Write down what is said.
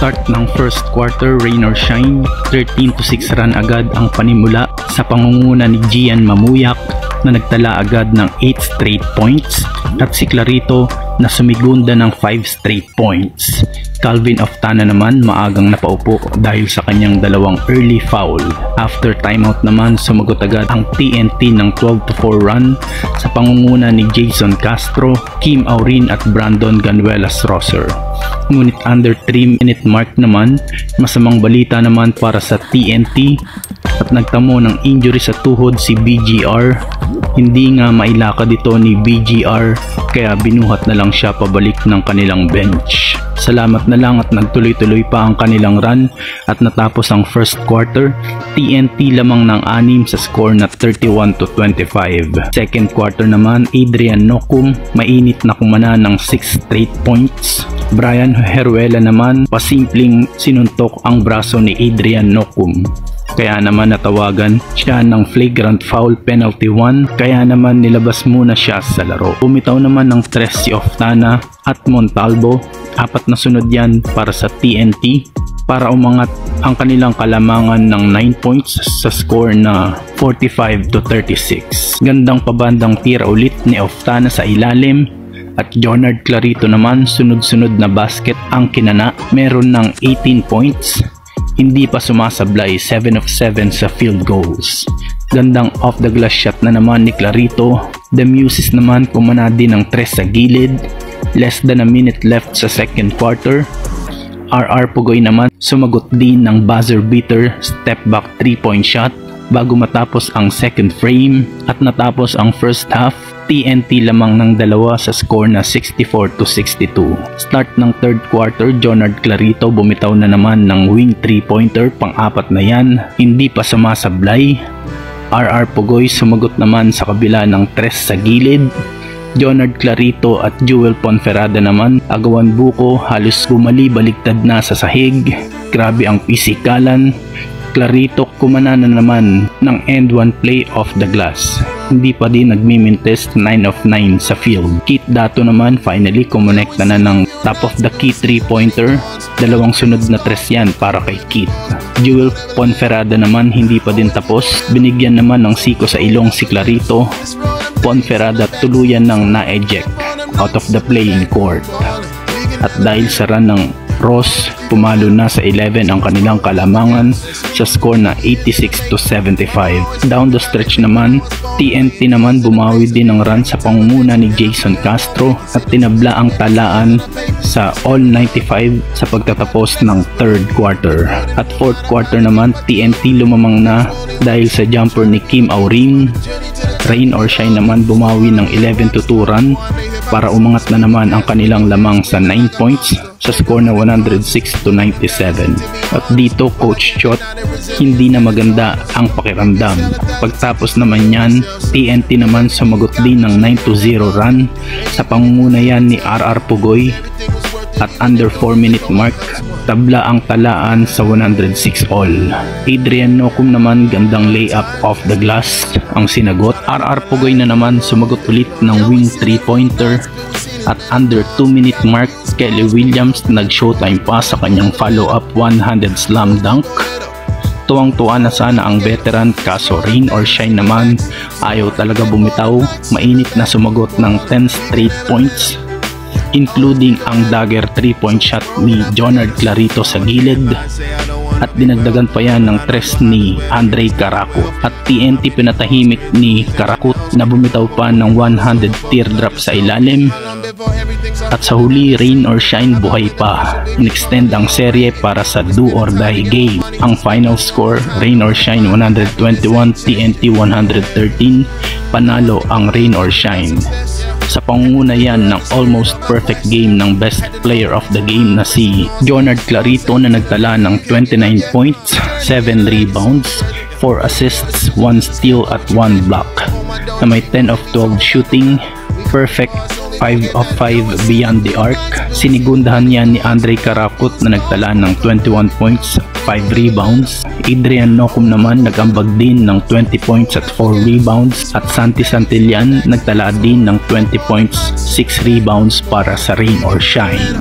Start ng first quarter, rain or shine, 13-6 run agad ang panimula sa pangunguna ni Gian Mamuyak na nagtala agad ng 8 straight points at si Clarito na sumigunda ng 5 straight points. Calvin Oftana naman maagang napaupo dahil sa kanyang dalawang early foul. After timeout naman sumagot agad ang TNT ng 12-4 run sa pangunguna ni Jason Castro, Kim Aurin at Brandon Ganuelas-Rosser. Ngunit under 3-minute mark naman, masamang balita naman para sa TNT at nagtamo ng injury sa tuhod si BGR. Hindi nga mailakad ito ni BGR kaya binuhat na lang siya pabalik ng kanilang bench. Salamat na lang at nagtuloy-tuloy pa ang kanilang run at natapos ang first quarter, TNT lamang ng 6 sa score na 31-25. Second quarter naman, Adrian Nocum mainit na kumana ng 6 straight points. Brian Heruela naman pasimpleng sinuntok ang braso ni Adrian Nocum. Kaya naman natawagan siya ng flagrant foul penalty 1 kaya naman nilabas muna siya sa laro. Bumitaw naman ng 3 si Oftana at Montalvo, 4 na sunod yan para sa TNT para umangat ang kanilang kalamangan ng 9 points sa score na 45-36. Gandang pabandang tira ulit ni Oftana sa ilalim at Jonard Clarito naman sunod-sunod na basket ang kinana, meron ng 18 points. Hindi pa sumasablay, 7 of 7 sa field goals. Gandang off the glass shot na naman ni Clarito. The Muses naman kumana din ng 3 sa gilid. Less than a minute left sa second quarter. RR Pugoy naman sumagot din ng buzzer beater step back 3-point shot bago matapos ang second frame at natapos ang first half. TNT lamang ng 2 sa score na 64-62. Start ng third quarter, Jonard Clarito bumitaw na naman ng wing 3-pointer, pang-4 na yan, hindi pa sumasablay. RR Pugoy sumagot naman sa kabila ng 3 sa gilid. Jonard Clarito at Jewel Ponferrada naman agawan buko, halos bumali-baligtad na sa sahig. Grabe ang pisikalan. Clarito kumana na naman ng end 1 play off the glass. Hindi pa din nagmimintes, 9 of 9 sa field. Keith Dato naman finally kumonekta na ng top of the key 3-pointer. 2 sunod na 3 yan para kay Keith. Jewel Ponferrada naman hindi pa din tapos. Binigyan naman ng siko sa ilong si Clarito. Ponferrada tuluyan ng na-eject out of the playing court. At dahil sa run ng Ross, pumalo na sa 11 ang kanilang kalamangan sa score na 86-75. Down the stretch naman, TNT naman bumawi din ng run sa pangunguna ni Jason Castro at tinabla ang talaan sa all 95 sa pagtatapos ng third quarter. At fourth quarter naman, TNT lumamang na dahil sa jumper ni Kim Aurin. Rain or shine naman bumawi ng 11-2 run para umangat na naman ang kanilang lamang sa 9 points sa score na 106-97. At dito Coach Chot, hindi na maganda ang pakiramdam. Pagtapos naman yan, TNT naman sumagot din ng 9-0 run sa pangunguna yan ni RR Pugoy. At under 4-minute mark, tabla ang talaan sa 106 all. Adrian Nocum naman gandang layup off the glass ang sinagot. RR Pugoy na naman sumagot ulit ng wing 3-pointer. At under 2-minute mark, Kelly Williams nag-showtime pa sa kanyang follow-up one-handed slam dunk. Tuwang-tuwa na sana ang veteran kaso rain or shine naman ayaw talaga bumitaw. Mainit na sumagot ng 10 straight points, including ang dagger 3-point shot ni Jonard Clarito sa gilid at dinagdagan pa yan ng 3 ni Andre Caracut. At TNT pinatahimik ni Caracut na bumitaw pa ng one-handed teardrop sa ilalim. At sa huli, rain or shine buhay pa. In-extend ang serye para sa do or die game. Ang final score, rain or shine 121, TNT 113. Panalo ang rain or shine. Sa pangunguna yan ng almost perfect game ng best player of the game na si Jonard Clarito na nagtala ng 29 points, 7 rebounds, 4 assists, 1 steal at 1 block na may 10 of 12 shooting, perfect 5 of 5 beyond the arc. Sinigundahan niya ni Andre Caracut na nagtala ng 21 points, 5 rebounds. Adrian Nocum naman nagambag din ng 20 points at 4 rebounds. At Santi Santillan nagtala din ng 20 points, 6 rebounds para sa rain or shine.